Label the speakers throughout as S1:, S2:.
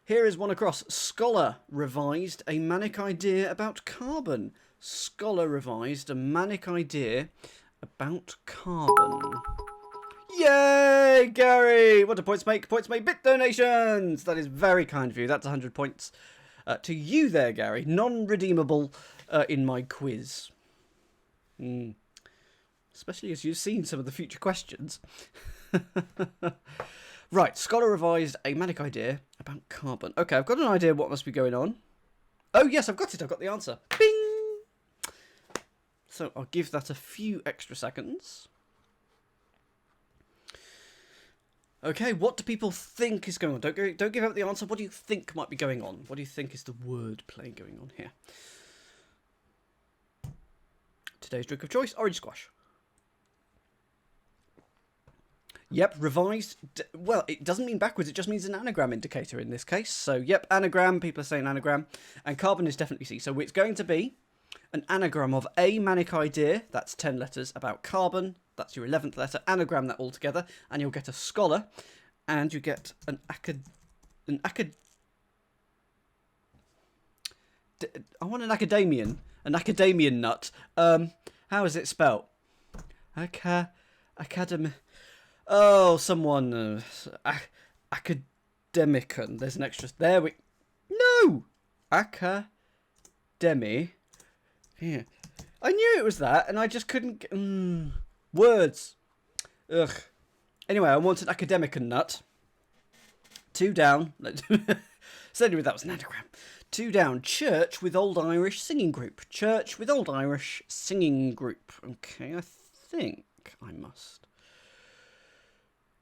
S1: Here is one across. Scholar revised a manic idea about carbon. Scholar revised a manic idea about carbon. Yay, Gary! What do points make? Points make bit donations! That is very kind of you. That's 100 points to you there, Gary. Non-redeemable in my quiz. Especially as you've seen some of the future questions. Right, Scholar revised a manic idea about carbon. Okay, I've got an idea what must be going on. Oh, yes, I've got it. I've got the answer. Bing! So I'll give that a few extra seconds. Okay, what do people think is going on? Don't give out the answer. What do you think might be going on? What do you think is the word play going on here? Today's drink of choice, orange squash. Yep, revised. Well, it doesn't mean backwards. It just means an anagram indicator in this case. So, yep, anagram. People are saying anagram. And carbon is definitely C. So it's going to be an anagram of a manic idea. That's 10 letters about carbon. That's your 11th letter. Anagram that all together. And you'll get a scholar. And you get I want an academian. An academian nut. How is it spelt? Academy. Oh, someone... academicon. There's an extra... There we... No! Academy. Yeah. I knew it was that, and I just couldn't... Words. Ugh. Anyway, I want an academicon nut. 2 down. So anyway, that was an anagram. 2 down. Church with Old Irish Singing Group. Church with Old Irish Singing Group. Okay, I think I must...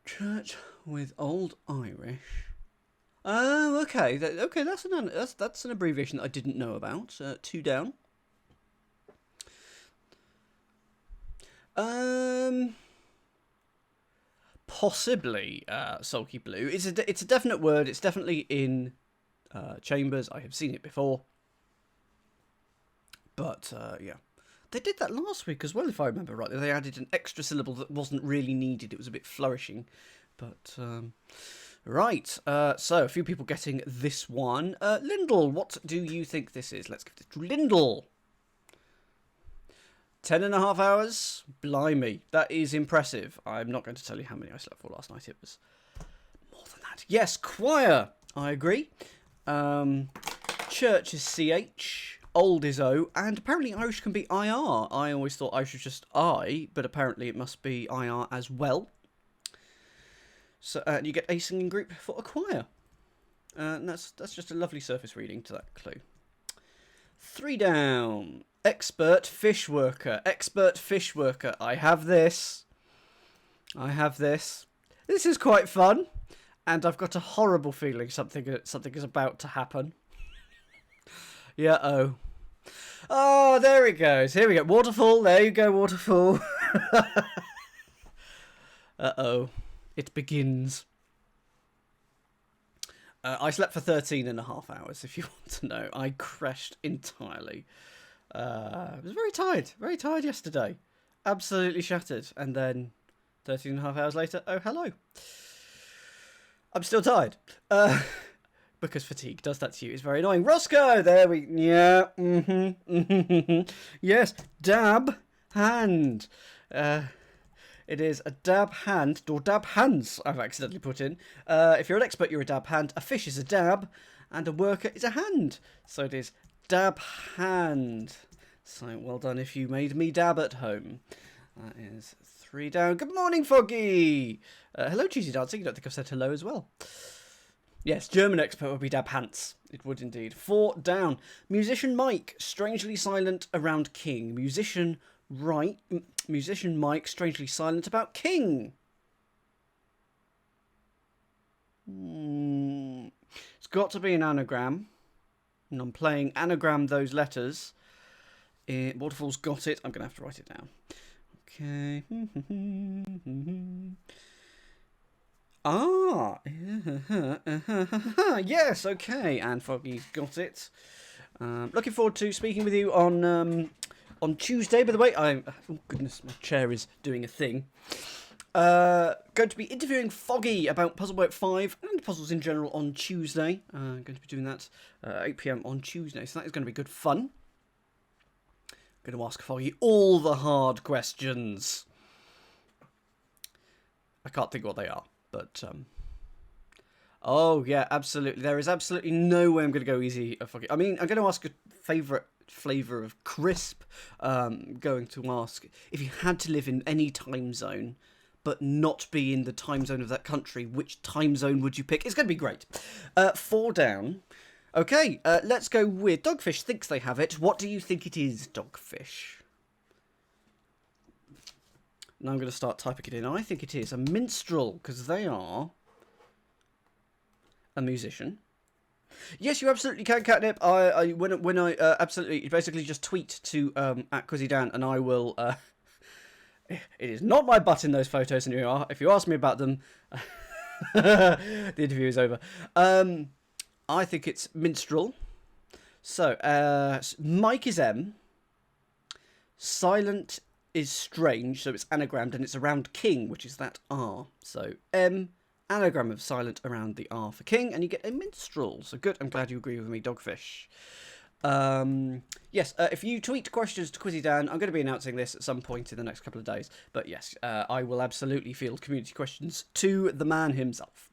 S1: Church with Old Irish. Oh, okay. Okay, that's an abbreviation that I didn't know about. 2 down. Possibly sulky blue. It's a definite word. It's definitely in Chambers. I have seen it before. But yeah. They did that last week as well, if I remember rightly. They added an extra syllable that wasn't really needed. It was a bit flourishing. But, right. So, a few people getting this one. Lyndall, what do you think this is? Let's give it to Lyndall. 10.5 hours? Blimey. That is impressive. I'm not going to tell you how many I slept for last night. It was more than that. Yes, choir. I agree. Church is CH. Old is O, and apparently Irish can be IR. I always thought Irish was just I, but apparently it must be IR as well. So you get a singing group for a choir. And that's just a lovely surface reading to that clue. 3 down. Expert fish worker. Expert fish worker. I have this. This is quite fun, and I've got a horrible feeling something is about to happen. Yeah, oh, there it goes. Here we go. Waterfall. There you go, waterfall. Uh-oh. It begins. I slept for 13.5 hours, if you want to know. I crashed entirely. I was very tired yesterday. Absolutely shattered. And then 13.5 hours later, oh, hello. I'm still tired. Because fatigue does that to you. It's very annoying. Roscoe! There we... Yeah. Yes. Dab hand. It is a dab hand, or dab hands, I've accidentally put in. If you're an expert, you're a dab hand. A fish is a dab, and a worker is a hand. So it is dab hand. So well done if you made me dab at home. That is 3 down. Good morning, Foggy! Hello, QuizzyDan. You don't think I've said hello as well? Yes, German expert would be dab Hans. It would indeed. 4 down. Musician Mike, strangely silent around King. Musician Mike, strangely silent about King. It's got to be an anagram. And I'm playing anagram those letters. Waterfall's got it. I'm going to have to write it down. Okay. Ah, yes, okay, and Foggy's got it. Looking forward to speaking with you on Tuesday. By the way, oh goodness, my chair is doing a thing. Going to be interviewing Foggy about Puzzlework 5 and puzzles in general on Tuesday. Going to be doing that 8 PM on Tuesday, so that is going to be good fun. Going to ask Foggy all the hard questions. I can't think what they are, but oh yeah, absolutely. There is absolutely no way I'm going to go easy at Foggy. I mean, I'm going to ask a favourite flavour of crisp. Going to ask if you had to live in any time zone, but not be in the time zone of that country, which time zone would you pick? It's going to be great. 4 down. Okay, let's go with Dogfish thinks they have it. What do you think it is, Dogfish? Now I'm going to start typing it in. I think it is a minstrel, because they are a musician. Yes, you absolutely can, Catnip. When I absolutely, basically just tweet to at QuizzyDan, and I will. It is not my butt in those photos, and if you ask me about them, the interview is over. I think it's minstrel. So Mike is M. Silent is strange, so it's anagrammed, and it's around king, which is that R. So M. Anagram of silent around the R for king, and you get a minstrel. So good, I'm glad you agree with me, Dogfish. Yes, if you tweet questions to QuizzyDan, I'm going to be announcing this at some point in the next couple of days. But yes, I will absolutely field community questions to the man himself.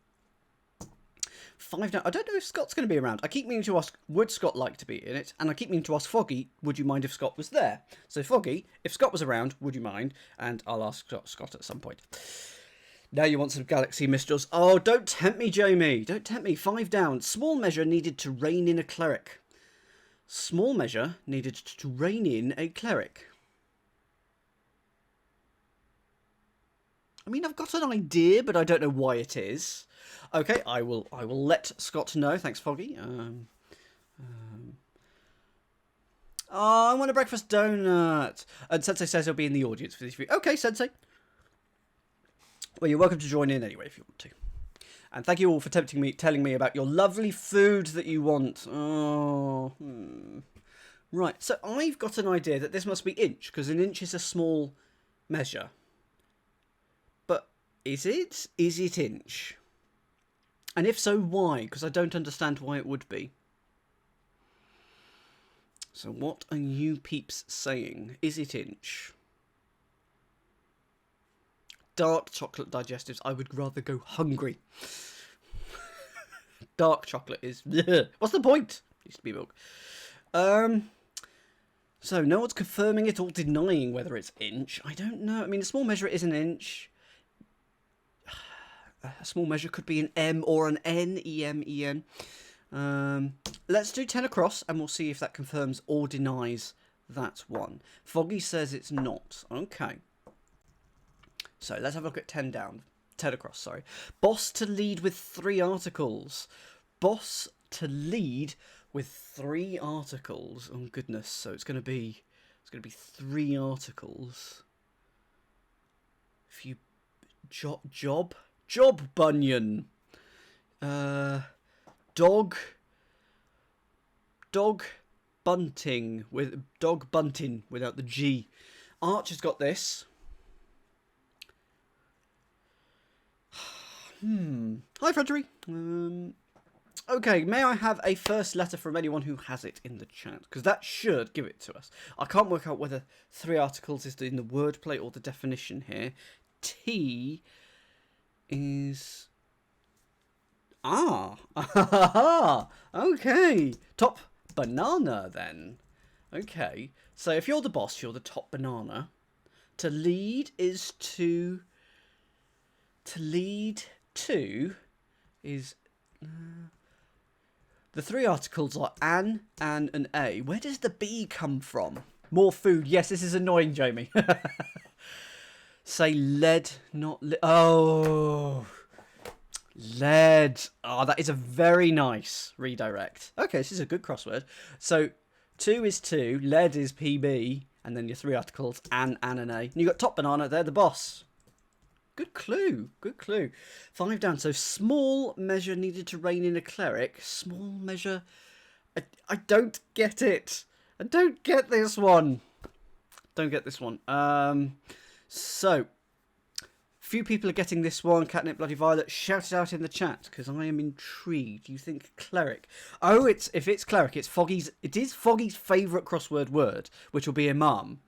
S1: 5 down. I don't know if Scott's going to be around. I keep meaning to ask, would Scott like to be in it? And I keep meaning to ask Foggy, would you mind if Scott was there? So Foggy, if Scott was around, would you mind? And I'll ask Scott at some point. Now you want some Galaxy Mistrals. Oh, don't tempt me, Jamie. Don't tempt me. 5 down. Small measure needed to rein in a cleric. Small measure needed to rein in a cleric. I mean, I've got an idea, but I don't know why it is. Okay, I will let Scott know. Thanks, Foggy. Oh, I want a breakfast donut. And Sensei says he'll be in the audience for this video. Okay, Sensei. Well, you're welcome to join in anyway if you want to. And thank you all for telling me about your lovely food that you want. Oh, Right, so I've got an idea that this must be inch, because an inch is a small measure. But is it? Is it inch? And if so, why? Because I don't understand why it would be. So what are you peeps saying? Is it inch? Dark chocolate digestives. I would rather go hungry. Dark chocolate is... What's the point? Used to be milk. So no one's confirming it or denying whether it's inch. I don't know. I mean, a small measure is an inch. A small measure could be an M or an N. E-M-E-N. Let's do 10 across and we'll see if that confirms or denies that one. Foggy says it's not. Okay. So let's have a look at 10 down. 10 across, sorry. Boss to lead with 3 articles. Boss to lead with 3 articles. Oh goodness. So it's gonna be 3 articles. If you job bunion. Dog bunting with dog bunting without the G. Arch has got this. Hi, Frederick. Okay, may I have a first letter from anyone who has it in the chat? Because that should give it to us. I can't work out whether 3 articles is in the wordplay or the definition here. T is... Okay. Top banana, then. Okay. So if you're the boss, you're the top banana. To lead is to... To lead to is... the 3 articles are an, and a. Where does the B come from? More food. Yes, this is annoying, Jamie. Say lead, not oh, lead. Oh, that is a very nice redirect. Okay, this is a good crossword. So 2 is 2, lead is PB, and then your 3 articles, an, and A. And you got top banana, they're the boss. Good clue, good clue. 5 down, so small measure needed to rein in a cleric. Small measure, I don't get it. I don't get this one. Don't get this one. So few people are getting this one. Catnip Bloody Violet, shout it out in the chat because I am intrigued. You think cleric? Oh, if it's cleric, it's Foggy's. It is Foggy's favourite crossword word, which will be imam.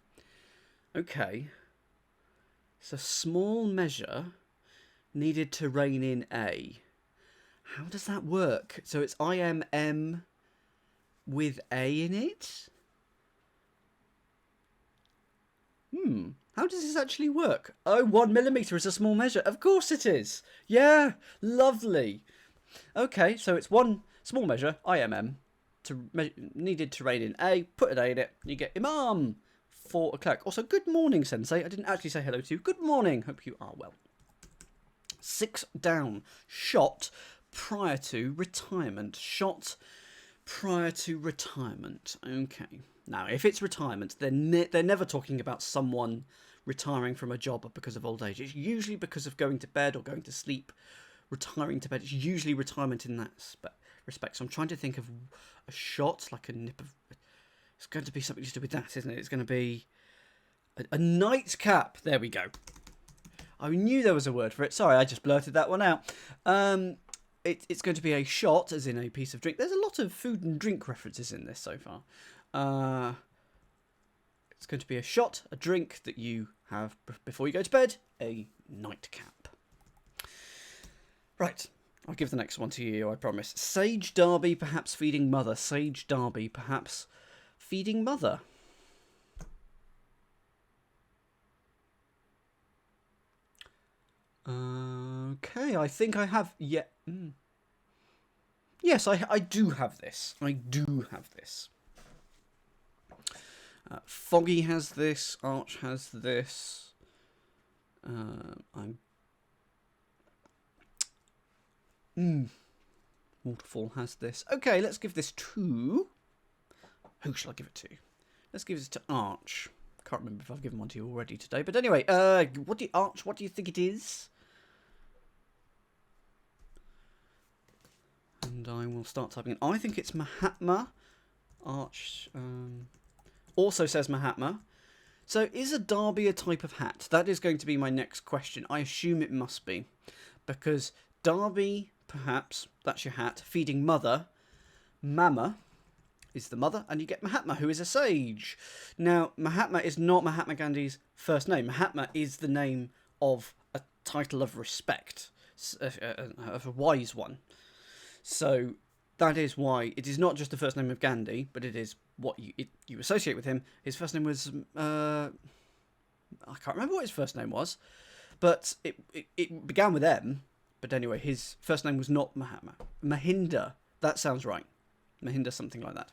S1: Okay. It's a small measure needed to rein in A. How does that work? So it's IMM with A in it? How does this actually work? Oh, 1 millimetre is a small measure. Of course it is. Yeah, lovely. Okay, so it's one small measure, IMM, needed to rein in A. Put an A in it, you get imam for a cleric. Also, good morning, Sensei. I didn't actually say hello to you. Good morning. Hope you are well. 6 down. Shot prior to retirement. Shot prior to retirement. Okay. Now, if it's retirement, they're never talking about someone retiring from a job because of old age. It's usually because of going to bed or going to sleep, retiring to bed. It's usually retirement in that respect. So I'm trying to think of a shot, like a nip of... It's going to be something to do with that, isn't it? It's going to be a nightcap. There we go. I knew there was a word for it. Sorry, I just blurted that one out. It's going to be a shot, as in a piece of drink. There's a lot of food and drink references in this so far. It's going to be a shot, a drink that you have before you go to bed, a nightcap. Right, I'll give the next one to you, I promise. Sage Derby, perhaps feeding mother. Sage Derby, perhaps feeding mother. Okay, I think I have... Yeah. Yes, I do have this. I do have this. Foggy has this. Arch has this. Waterfall has this. Okay, let's give this to... Who shall I give it to? Let's give it to Arch. Can't remember if I've given one to you already today. But anyway, Arch, what do you think it is? And I will start typing in. I think it's Mahatma. Arch also says Mahatma. So is a derby a type of hat? That is going to be my next question. I assume it must be. Because derby, perhaps, that's your hat. Feeding mother. Mama is the mother. And you get Mahatma, who is a sage. Now, Mahatma is not Mahatma Gandhi's first name. Mahatma is the name of a title of respect. Of a wise one. So that is why it is not just the first name of Gandhi, but it is what you associate with him. His first name was I can't remember what his first name was, but it began with M. But anyway, his first name was not Mahatma. Mahinda. That sounds right. Mahinda, something like that.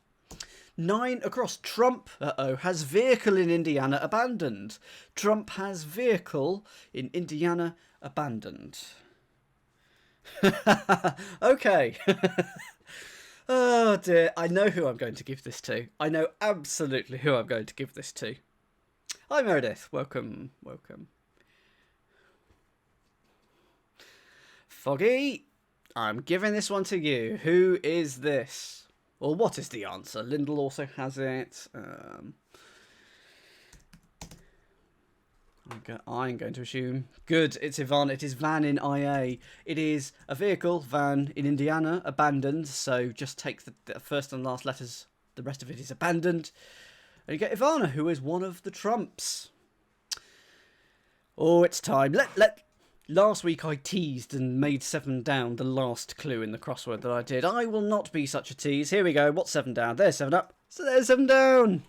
S1: 9 across. Trump, has vehicle in Indiana abandoned. Trump has vehicle in Indiana abandoned. Okay. Oh dear, I know who I'm going to give this to. I know absolutely who I'm going to give this to. Hi Meredith, welcome, welcome. Foggy, I'm giving this one to you. Who is this? Well, what is the answer? Lyndall also has it. I'm going to assume. Good, it's Ivan. It is van in IA. It is a vehicle, van in Indiana, abandoned. So just take the first and last letters. The rest of it is abandoned. And you get Ivana, who is one of the Trumps. Oh, it's time. Last week I teased and made 7 down, the last clue in the crossword that I did. I will not be such a tease. Here we go. What's 7 down? There's 7 up. So there's 7 down.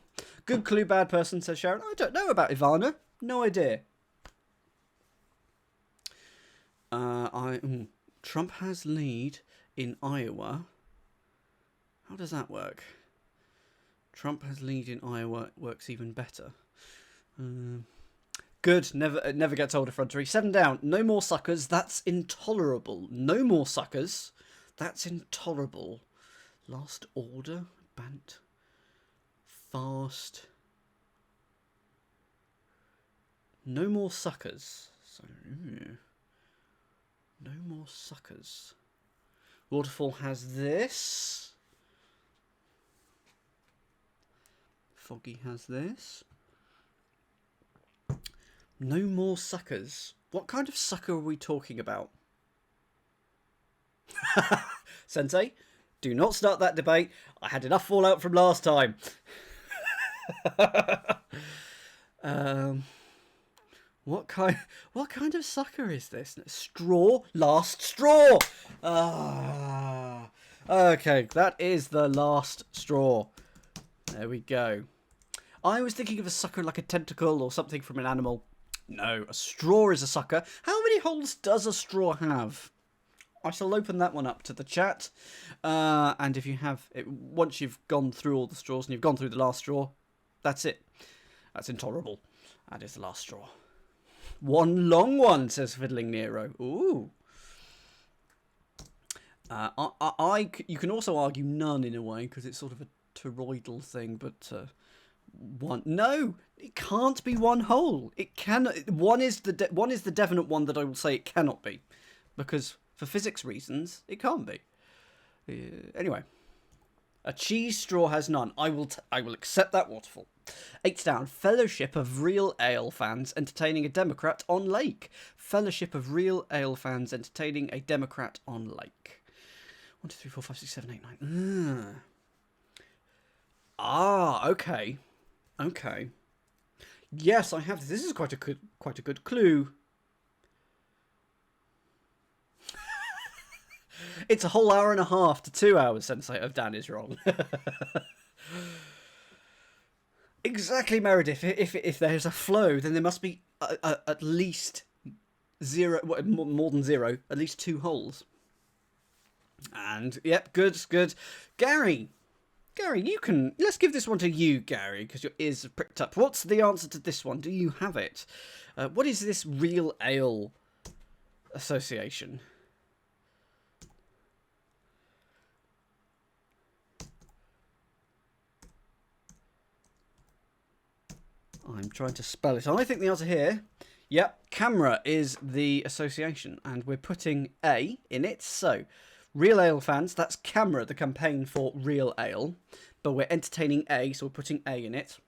S1: Good clue, bad person, says Sharon. I don't know about Ivana. No idea. Trump has lead in Iowa. How does that work? Trump has lead in Iowa. Works even better. Good. Never gets old effrontery. 7 down. No more suckers. That's intolerable. No more suckers. That's intolerable. Last order. Bant. Fast. No more suckers. So, no more suckers. Waterfall has this. Foggy has this. No more suckers. What kind of sucker are we talking about? Sensei, do not start that debate. I had enough fallout from last time. What kind of sucker is this? Straw? Last straw! Okay, that is the last straw. There we go. I was thinking of a sucker like a tentacle or something from an animal. No, a straw is a sucker. How many holes does a straw have? I shall open that one up to the chat. And if you have, once you've gone through all the straws and you've gone through the last straw, that's it. That's intolerable. That is the last straw. One long one, says Fiddling Nero. Ooh. You can also argue none in a way, because it's sort of a toroidal thing, but one. No, it can't be one hole. It cannot. One is the definite one that I will say it cannot be, because for physics reasons it can't be. Anyway, a cheese straw has none. I will accept that waterfall. 8 down. Fellowship of Real Ale Fans entertaining a Democrat on Lake. Fellowship of Real Ale Fans entertaining a Democrat on Lake. 1, 2, 3, 4, 5, 6, 7, 8, 9. Okay. Okay. Yes, I have this. This is quite a good clue. It's a whole hour and a half to 2 hours, Sensei, of Dan is wrong. Exactly, Meredith. If there's a flow, then there must be at least zero, more than zero, at least 2 holes. And, yep, good. Gary, you can... Let's give this one to you, Gary, because your ears have pricked up. What's the answer to this one? Do you have it? What is this Real Ale Association? I'm trying to spell it. I think the answer here... Yep, CAMRA is the association, and we're putting A in it, so... Real Ale Fans, that's CAMRA, the campaign for Real Ale. But we're entertaining A, so we're putting A in it.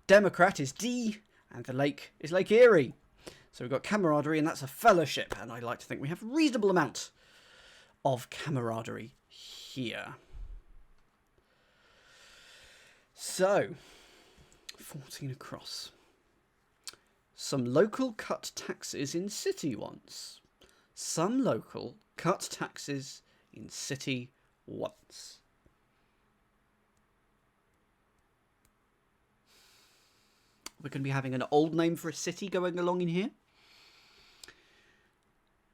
S1: Democrat is D, and the lake is Lake Erie. So we've got camaraderie, and that's a fellowship. And I like to think we have a reasonable amount of camaraderie here. So, 14 across. Some local cut taxes in city once. Some local cut taxes in city once. We're going to be having an old name for a city going along in here.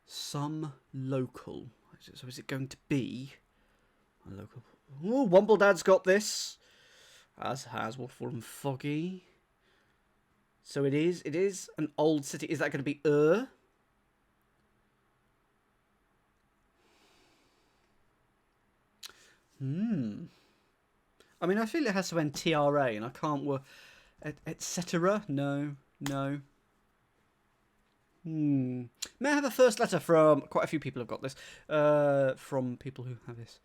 S1: Some local. So is it going to be a local? Oh, Wombledad's got this. As has Waterfall and Foggy. So it is an old city. Is that going to be I mean, I feel it has to end TRA, and I can't work... Etc. No. May I have a first letter from... Quite a few people have got this. From people who have this.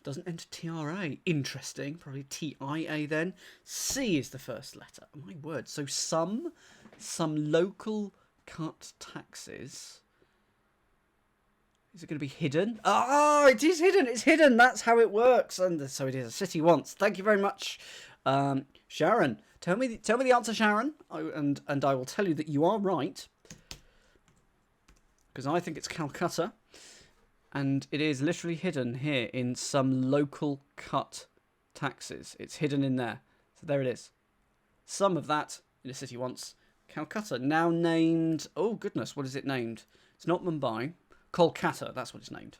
S1: Doesn't end TRA. Interesting. Probably TIA then. C is the first letter. Oh, my word. So some local cut taxes... Is it going to be hidden? Oh, it is hidden. It's hidden. That's how it works. And so it is a city once. Thank you very much, Sharon. Tell me the answer, Sharon, and I will tell you that you are right, because I think it's Calcutta, and it is literally hidden here in some local cut taxes. It's hidden in there. So there it is. Some of that in a city once. Calcutta, now named... Oh, goodness, what is it named? It's not Mumbai. Kolkata, that's what it's named.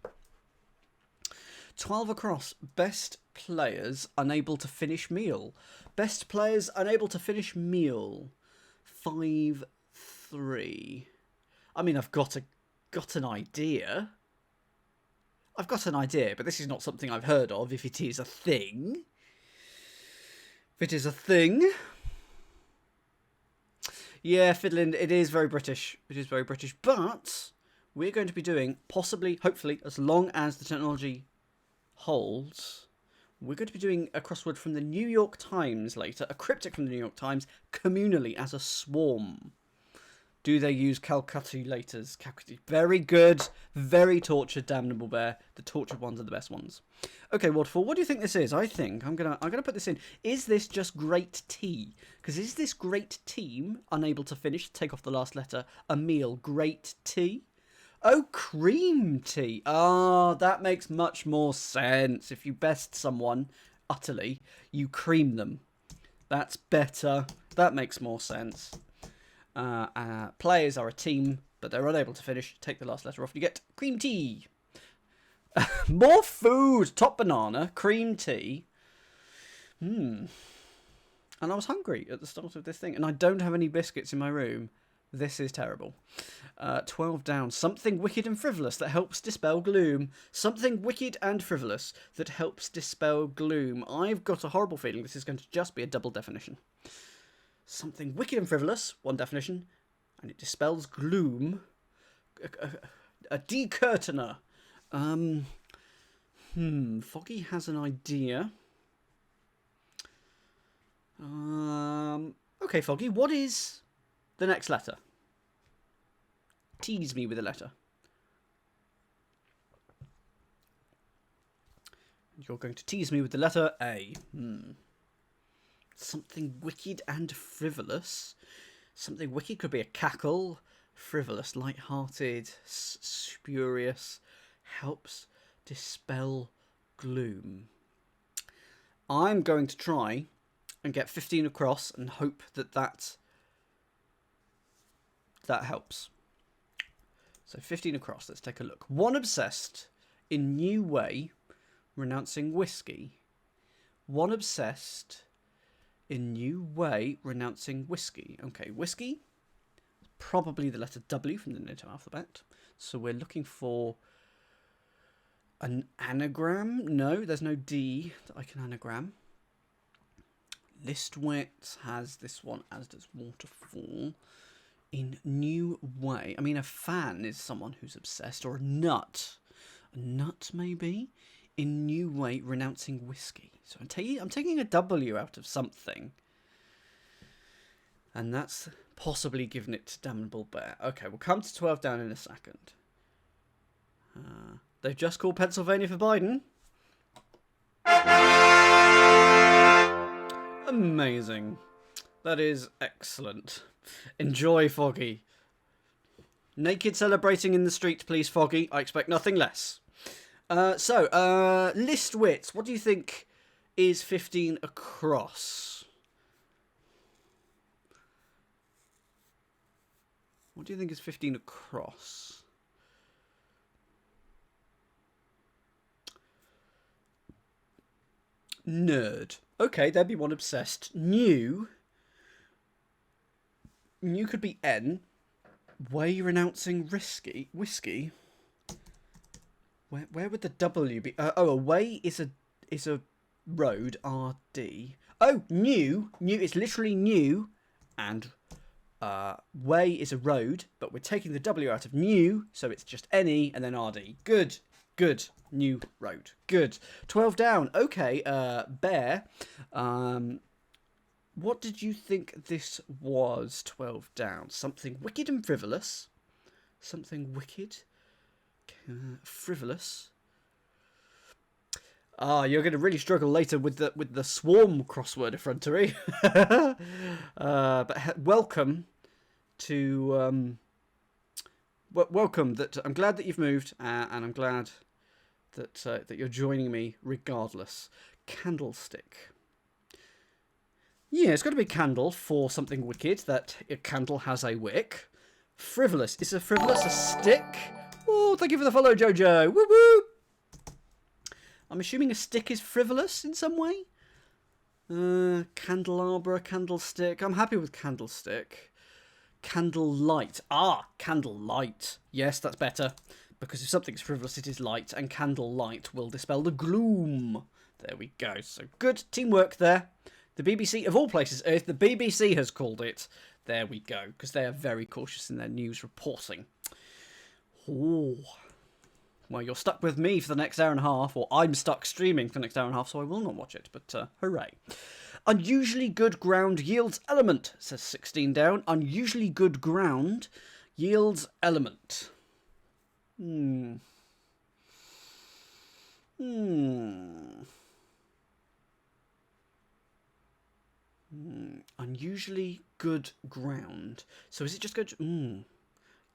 S1: 12 across. Best players unable to finish meal. Best players unable to finish meal. 5-3. I mean, I've got an idea. I've got an idea, but this is not something I've heard of, if it is a thing. If it is a thing... Yeah, Fiddlin, it is very British. It is very British, but... We're going to be doing, possibly, hopefully, as long as the technology holds, we're going to be doing a crossword from the New York Times later, a cryptic from the New York Times, communally as a swarm. Do they use calculators? Very good. Very tortured, damnable bear. The tortured ones are the best ones. Okay, Waterfall, what do you think this is? I think I'm gonna put this in. Is this just great tea? Because is this great team unable to finish? Take off the last letter. A meal. Great tea. Oh, cream tea. Ah, that makes much more sense. If you best someone utterly, you cream them. That's better. That makes more sense. Players are a team, but they're unable to finish. Take the last letter off. You get cream tea. More food. Top banana. Cream tea. And I was hungry at the start of this thing. And I don't have any biscuits in my room. This is terrible. 12 down. Something wicked and frivolous that helps dispel gloom. Something wicked and frivolous that helps dispel gloom. I've got a horrible feeling this is going to just be a double definition. Something wicked and frivolous, one definition, and it dispels gloom. A decurtainer. Foggy has an idea. Okay, Foggy, what is the next letter? Tease me with a letter. You're going to tease me with the letter A. Something wicked and frivolous. Something wicked could be a cackle. Frivolous, light-hearted, spurious. Helps dispel gloom. I'm going to try and get 15 across and hope that helps. So 15 across. Let's take a look. One obsessed in new way renouncing whiskey. One obsessed in new way renouncing whiskey. Okay, whiskey. Probably the letter W from the NATO alphabet. So we're looking for an anagram. No, there's no D that I can anagram. Listwit has this one, as does Waterfall. In new way. I mean, a fan is someone who's obsessed, or a nut. A nut, maybe? In new way, renouncing whiskey. So I'm taking a W out of something. And that's possibly given it to Damnable Bear. Okay, we'll come to 12 down in a second. They've just called Pennsylvania for Biden. Amazing. That is excellent. Enjoy, Foggy. Naked celebrating in the street, please, Foggy. I expect nothing less. Listwits, what do you think is 15 across? What do you think is 15 across? Nerd. Okay, there'd be one obsessed. New could be N. Way renouncing whiskey. Where would the W be? Away is a road. RD. Oh, new. It's literally new, and way is a road, but we're taking the W out of new, so it's just any and then RD. Good. New road. Good. 12 down. Okay. Bear. What did you think this was? 12 down. Something wicked and frivolous. Something wicked. Frivolous. You're going to really struggle later with the swarm crossword effrontery. But welcome to welcome. That I'm glad that you've moved, and I'm glad that you're joining me regardless. Candlestick. Yeah, it's got to be candle for something wicked. That a candle has a wick. Frivolous. Is a frivolous a stick? Oh, thank you for the follow, Jojo. Woo woo. I'm assuming a stick is frivolous in some way. Candelabra, candlestick. I'm happy with candlestick. Candlelight. Candlelight. Yes, that's better. Because if something's frivolous, it is light. And candlelight will dispel the gloom. There we go. So good teamwork there. The BBC, of all places, Earth, the BBC has called it. There we go. Because they are very cautious in their news reporting. Oh. Well, you're stuck with me for the next hour and a half, or I'm stuck streaming for the next hour and a half, so I will not watch it, but hooray. Unusually good ground yields element, says 16 down. Unusually good ground yields element. Unusually good ground. So is it just going to...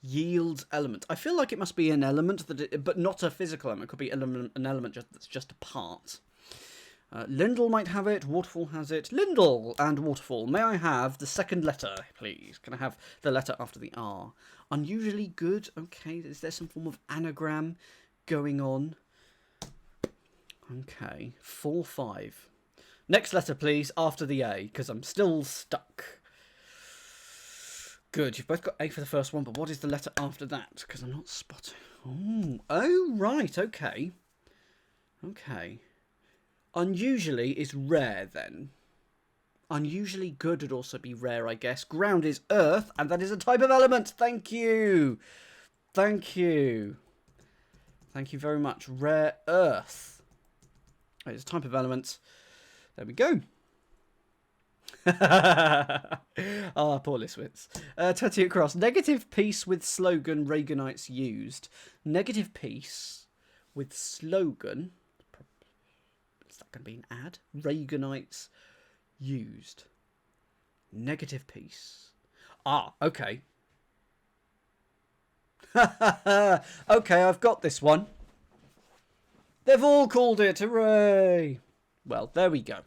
S1: yields element. I feel like it must be an element, but not a physical element. It could be an element that's just a part. Lindell might have it. Waterfall has it. Lindell and Waterfall. May I have the second letter, please? Can I have the letter after the R? Unusually good. Okay, is there some form of anagram going on? Okay, 4-5. Next letter, please, after the A, because I'm still stuck. Good, you've both got A for the first one, but what is the letter after that? Because I'm not spotting. Oh, right, okay. Okay. Unusually is rare, then. Unusually good would also be rare, I guess. Ground is earth, and that is a type of element. Thank you. Thank you. Thank you very much. Rare earth. It's a type of element. There we go. Poor Liswitz. 20 across. Negative piece with slogan Reaganites used. Negative piece with slogan. Is that going to be an ad? Reaganites used. Negative piece. Okay. Okay, I've got this one. They've all called it. Hooray! Well, there we go.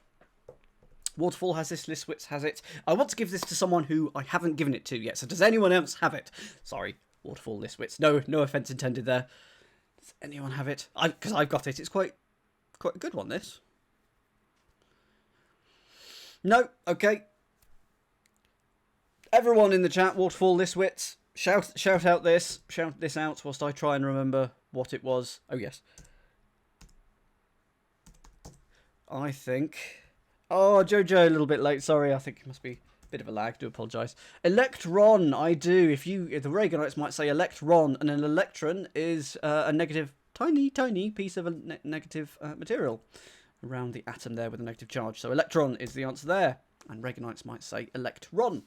S1: Waterfall has this, Liswitz has it. I want to give this to someone who I haven't given it to yet. So does anyone else have it? Sorry, Waterfall, Liswitz. No offence intended there. Does anyone have it? Because I've got it. It's quite a good one, this. No? Okay. Everyone in the chat, Waterfall, Liswitz, shout out this. Shout this out whilst I try and remember what it was. Oh, yes. I think... Oh, Jojo, a little bit late. Sorry, I think it must be a bit of a lag. Do apologise. Electron, I do. If the Reaganites might say electron, and an electron is a negative, tiny piece of a negative material around the atom there with a negative charge. So electron is the answer there. And Reaganites might say electron.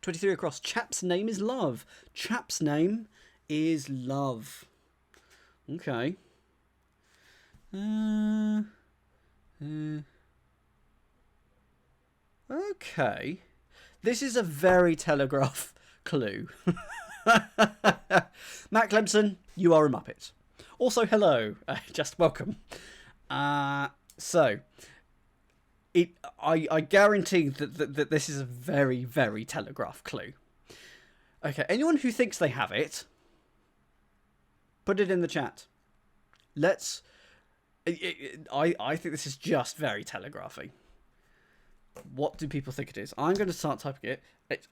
S1: 23 across. Chap's name is love. Chap's name is love. Okay. Okay. This is a very Telegraph clue. Matt Clemson, you are a Muppet. Also, hello. Just welcome. So, I guarantee that this is a very, very Telegraph clue. Okay, anyone who thinks they have it, put it in the chat. I think this is just very Telegraphy. What do people think it is? I'm going to start typing it.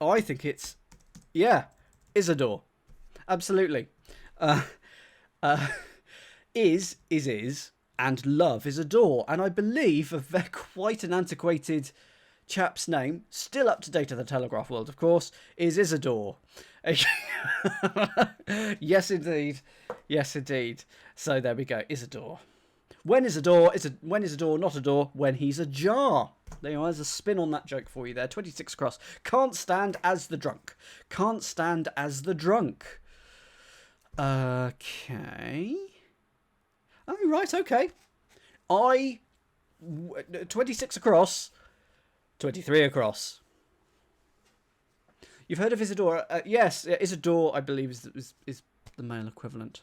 S1: I think it's... Yeah, Isidore. Absolutely. Is, and love is adore. And I believe quite an antiquated chap's name, still up to date in the Telegraph world, of course, is Isidore. Yes, indeed. Yes, indeed. So there we go. Isidore. When is a door? When is a door not a door? When he's ajar. There's a spin on that joke for you there. 26 across. Can't stand as the drunk. Can't stand as the drunk. Okay. Oh, right, okay. 26 across. 23 across. You've heard of Isidore? Yes, Isidore, I believe, is the male equivalent.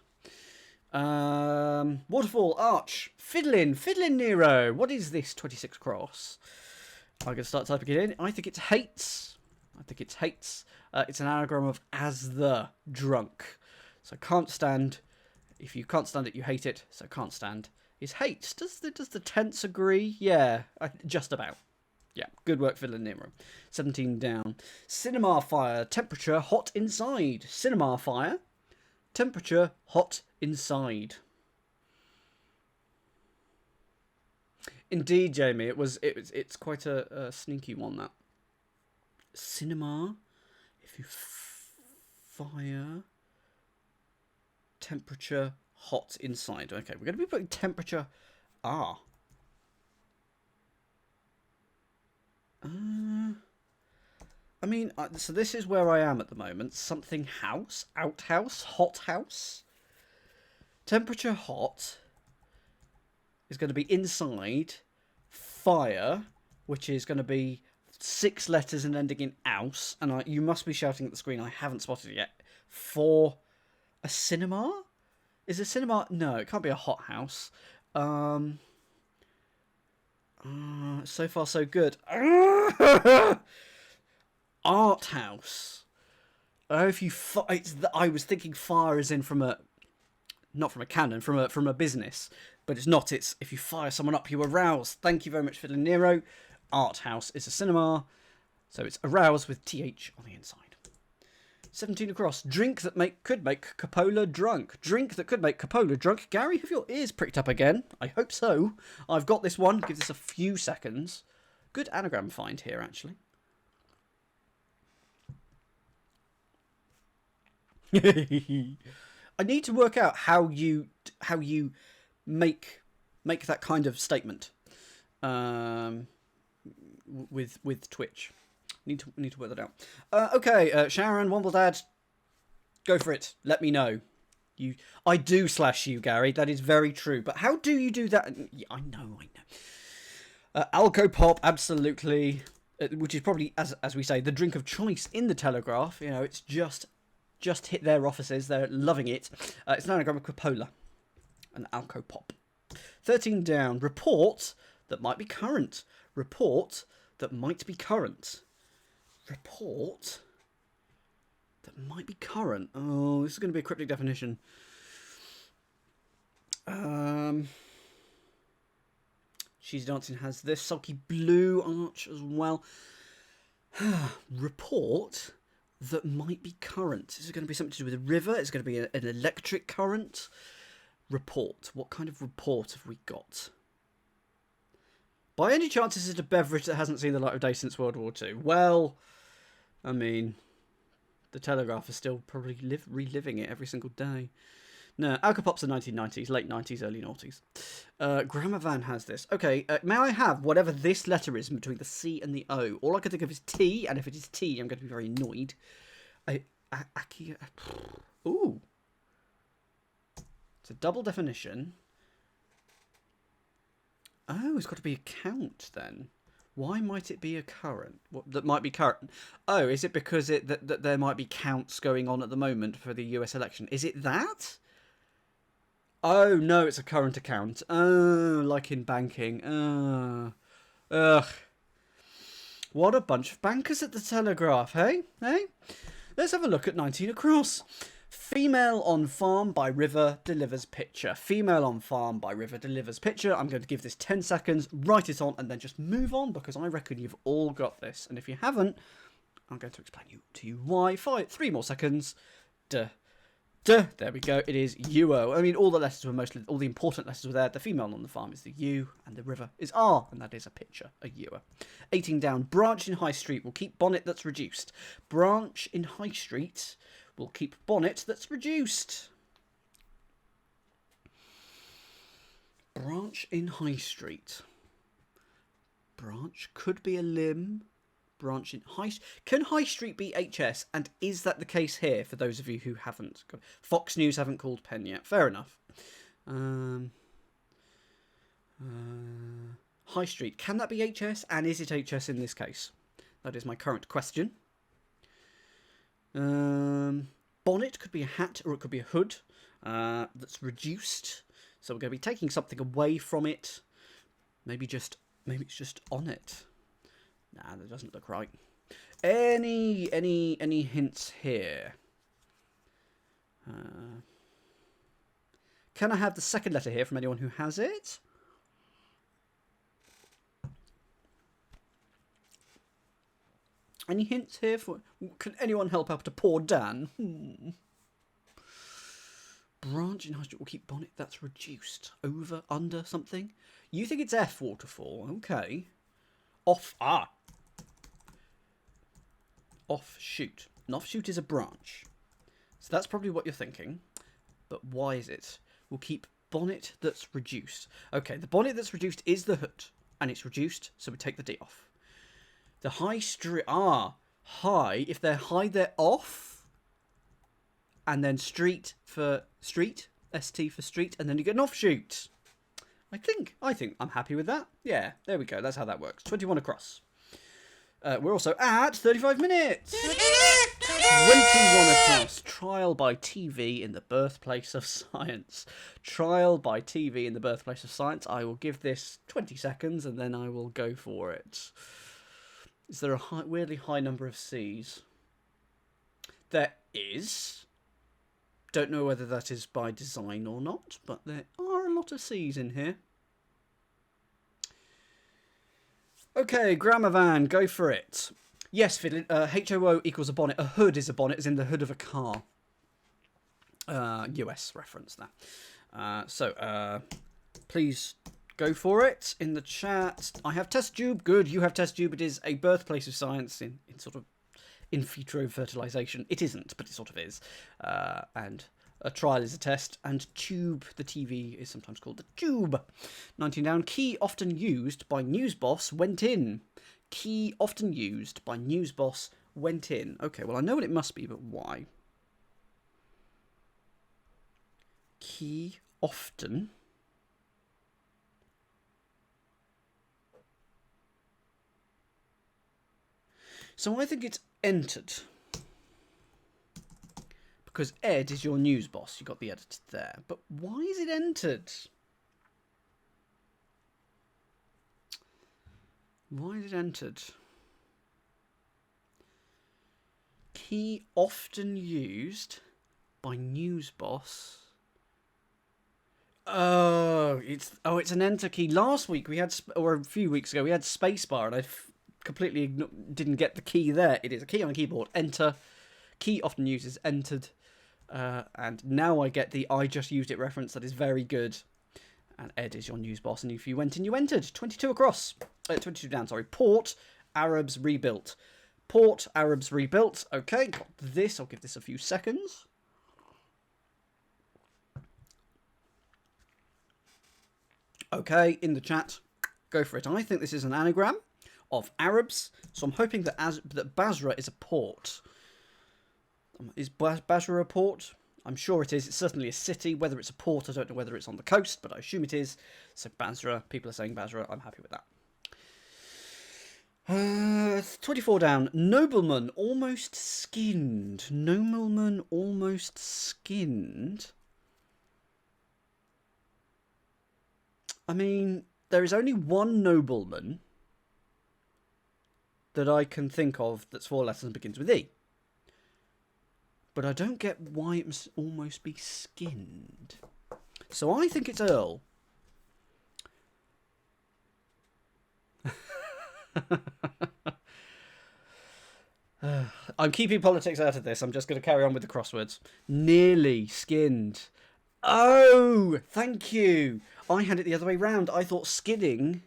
S1: Waterfall, Arch, Fiddlin Nero. What is this 26 across? I'm going to start typing it in. I think it's hates. It's an anagram of as the drunk. So can't stand. If you can't stand it, you hate it. So can't stand is hate. Does the tense agree? Yeah, just about. Yeah, good work, Fiddlin Nero. 17 down. Cinema fire, temperature hot inside. Cinema fire, temperature hot inside. Indeed, Jamie, it's quite a sneaky one, that. Cinema, if you fire, temperature hot inside. Okay, we're going to be putting temperature I mean, so this is where I am at the moment. Something house, outhouse, hot house. Temperature hot is going to be inside. Fire, which is going to be 6 letters and ending in ouse. And you must be shouting at the screen. I haven't spotted it yet. For a cinema? Is a cinema? No, it can't be a hot house. So far, so good. Art house. Oh, if you I was thinking fire as in from a, not from a cannon, from a business, but it's not. It's if you fire someone up, you arouse. Thank you very much, Fiddler Nero. Art house is a cinema, so it's arouse with TH on the inside. 17 across. Drink that could make Coppola drunk. Drink that could make Coppola drunk. Gary, have your ears pricked up again? I hope so. I've got this one. Give this a few seconds. Good anagram find here, actually. I need to work out how you make that kind of statement with Twitch. Need to work that out. Okay, Sharon, Wombledad, go for it. Let me know. I do slash you, Gary. That is very true. But how do you do that? Yeah, I know. Alco Pop, absolutely. Which is probably, as we say, the drink of choice in the Telegraph. You know, it's just hit their offices. They're loving it. It's an anagram of Coppola. An Alco Pop. 13 down. Report that might be current. Report that might be current. Report that might be current. Oh, this is going to be a cryptic definition. She's Dancing has this. Sulky Blue Arch as well. Report that might be current. Is it going to be something to do with a river? Is it going to be an electric current? Report. What kind of report have we got? By any chance, is it a beverage that hasn't seen the light of day since World War II? Well, I mean, the Telegraph is still probably reliving it every single day. No, Alcopop's the 1990s, late 90s, early noughties. Grammar Van has this. Okay, may I have whatever this letter is between the C and the O? All I can think of is T, and if it is T, I'm going to be very annoyed. Ooh. It's a double definition. Oh, it's got to be a count then. Why might it be a current? What that might be current? Oh, is it because that there might be counts going on at the moment for the US election? Is it that? Oh no, it's a current account. Oh, like in banking. Ugh. What a bunch of bankers at the Telegraph, hey? Hey? Let's have a look at 19 across. Female on farm by river delivers picture. Female on farm by river delivers picture. I'm going to give this 10 seconds, write it on, and then just move on because I reckon you've all got this. And if you haven't, I'm going to explain to you why. 3 more seconds. Duh. There we go. It is UO. I mean, all the letters were all the important letters were there. The female on the farm is the U, and the river is R, and that is a picture, a Ewer. 18 down. Branch in High Street will keep bonnet that's reduced. Branch in High Street will keep bonnet that's reduced. Branch in High Street. Branch could be a limb. Branch in High. Can High Street be HS? And is that the case here for those of you who haven't? Fox News haven't called pen yet. Fair enough. High Street. Can that be HS? And is it HS in this case? That is my current question. Bonnet could be a hat or it could be a hood that's reduced. So we're going to be taking something away from it. Maybe it's just on it. Nah, that doesn't look right. Any hints here? Can I have the second letter here from anyone who has it? Any hints here for? Can anyone help out to poor Dan? Branch in High Street will keep bonnet that's reduced. Over, under, something? You think it's F, Waterfall? Okay. Off. Offshoot. An offshoot is a branch. So that's probably what you're thinking. But why is it? We'll keep bonnet that's reduced. Okay, the bonnet that's reduced is the hood. And it's reduced, so we take the D off. The high street. High. If they're high, they're off. And then street for street. ST for street. And then you get an offshoot. I think I'm happy with that. Yeah, there we go. That's how that works. 21 across. We're also at 35 minutes. 21 across. Trial by TV in the birthplace of science. Trial by TV in the birthplace of science. I will give this 20 seconds and then I will go for it. Is there a weirdly high number of C's? There is. Don't know whether that is by design or not, but there are a lot of C's in here. Okay, Grammar Van, go for it. Yes, Fiddlin, HOO equals a bonnet. A hood is a bonnet, as in the hood of a car. US reference, that. Please go for it in the chat. I have test tube. Good, you have test tube. It is a birthplace of science in sort of in vitro fertilization. It isn't, but it sort of is. And a trial is a test, and tube, the TV, is sometimes called the tube. 19 down. Key often used by news boss went in. Key often used by news boss went in. Okay, well, I know what it must be, but why? Key often. So I think it's entered. Because Ed is your news boss. You got the editor there. But why is it entered? Why is it entered? Key often used by news boss. Oh, it's an enter key. Last week we had, or a few weeks ago, we had spacebar, and I completely didn't get the key there. It is a key on a keyboard. Enter. Key often used is entered. And now I get the I just used it reference. That is very good. And Ed is your news boss. And if you went in, you entered. 22 across. 22 down, sorry. Port, Arabs rebuilt. Port, Arabs rebuilt. Okay, got this. I'll give this a few seconds. Okay, in the chat. Go for it. I think this is an anagram of Arabs. So I'm hoping that Basra is a port. Is Basra a port? I'm sure it is. It's certainly a city. Whether it's a port, I don't know whether it's on the coast, but I assume it is. So Basra, people are saying Basra. I'm happy with that. 24 down. Nobleman almost skinned. Nobleman almost skinned. I mean, there is only one nobleman that I can think of that's 4 letters and begins with E. But I don't get why it must almost be skinned. So I think it's Earl. I'm keeping politics out of this. I'm just going to carry on with the crosswords. Nearly skinned. Oh, thank you. I had it the other way round. I thought skinning.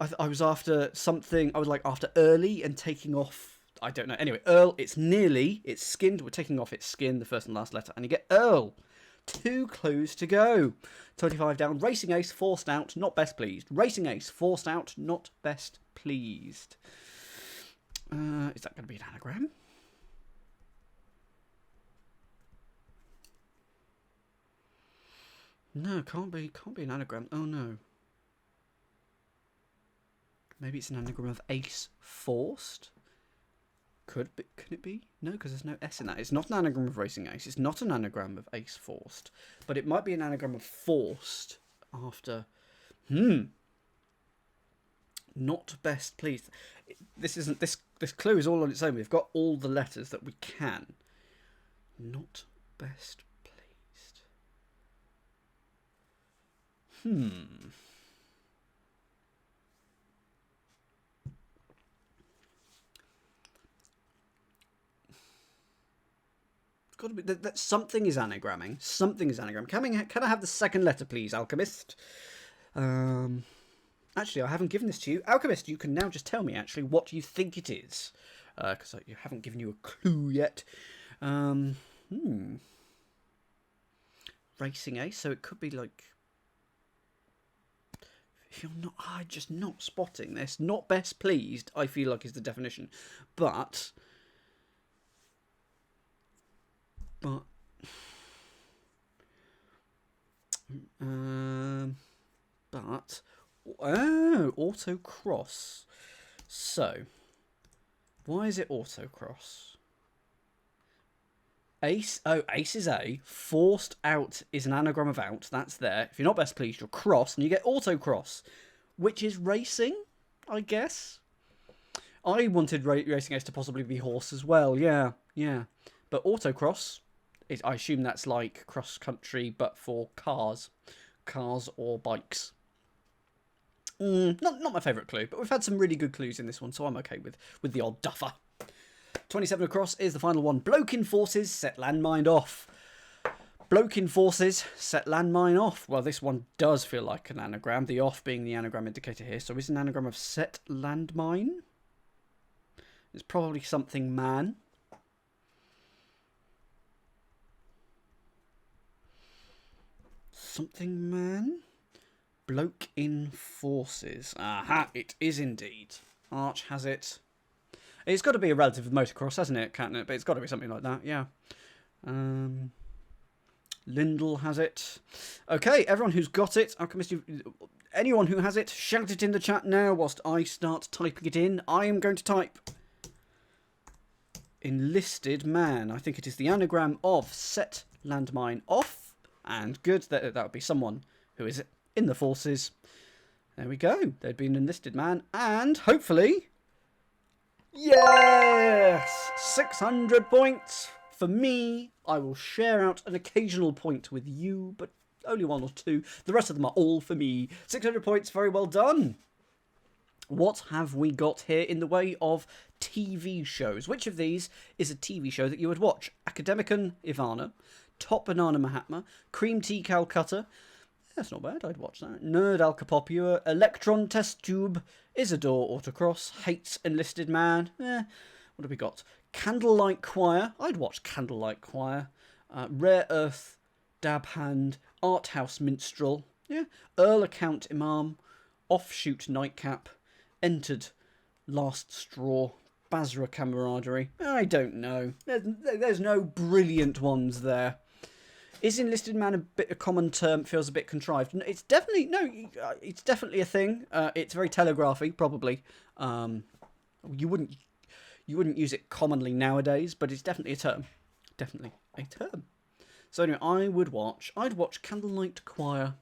S1: I was after something. I was like after early and taking off. I don't know. Anyway, Earl, it's nearly. It's skinned. We're taking off its skin, the first and last letter. And you get Earl. 2 clues to go. 25 down. Racing Ace, forced out, not best pleased. Racing Ace, forced out, not best pleased. Is that going to be an anagram? No, can't be an anagram. Oh no. Maybe it's an anagram of ace forced? Could it be? No, because there's no S in that. It's not an anagram of racing ace. It's not an anagram of ace forced. But it might be an anagram of forced after... Not best pleased. This clue is all on its own. We've got all the letters that we can. Not best pleased. Got to be that something is anagramming. Something is anagram. Can I have the second letter, please, Alchemist? Actually, I haven't given this to you. Alchemist, you can now just tell me, actually, what you think it is. Because I haven't given you a clue yet. Racing Ace, so it could be like... I'm just not spotting this. Not best pleased, I feel like is the definition. But autocross. So, why is it autocross? Ace is A. Forced out is an anagram of out. That's there. If you're not best pleased, you're cross, and you get autocross, which is racing, I guess. I wanted racing ace to possibly be horse as well. Yeah. But autocross, I assume that's like cross country, but for cars or bikes. Not my favourite clue, but we've had some really good clues in this one, so I'm okay with the odd duffer. 27 across is the final one. Bloke in forces, set landmine off. Bloke in forces, set landmine off. Well, this one does feel like an anagram, the off being the anagram indicator here. So is an anagram of set landmine? It's probably something man. Something man? Bloke in forces. Aha, it is indeed. Arch has it. It's got to be a relative of motocross, hasn't it, Catnip? But it's got to be something like that, yeah. Lindell has it. Okay, everyone who's got it, anyone who has it, shout it in the chat now whilst I start typing it in. I am going to type enlisted man. I think it is the anagram of set landmine off. And good, that would be someone who is in the forces. There we go. They'd be an enlisted man. And hopefully... yes! 600 points for me. I will share out an occasional point with you, but only one or two. The rest of them are all for me. 600 points, very well done. What have we got here in the way of TV shows? Which of these is a TV show that you would watch? Academicon Ivana, Top Banana Mahatma, Cream Tea Calcutta. That's not bad, I'd watch that. Nerd Alcapopua, Electron Test Tube, Isidore Autocross, Hates Enlisted Man. What have we got? Candlelight Choir. I'd watch Candlelight Choir. Rare Earth, Dab Hand, Art House Minstrel. Yeah. Earl Account Imam, Offshoot Nightcap, Entered Last Straw, Basra Camaraderie. I don't know. There's no brilliant ones there. Is enlisted man a bit a common term? Feels a bit contrived. It's definitely a thing. It's very telegraphy, probably. You wouldn't use it commonly nowadays, but it's definitely a term. Definitely a term. So anyway, I'd watch Candlelight Choir.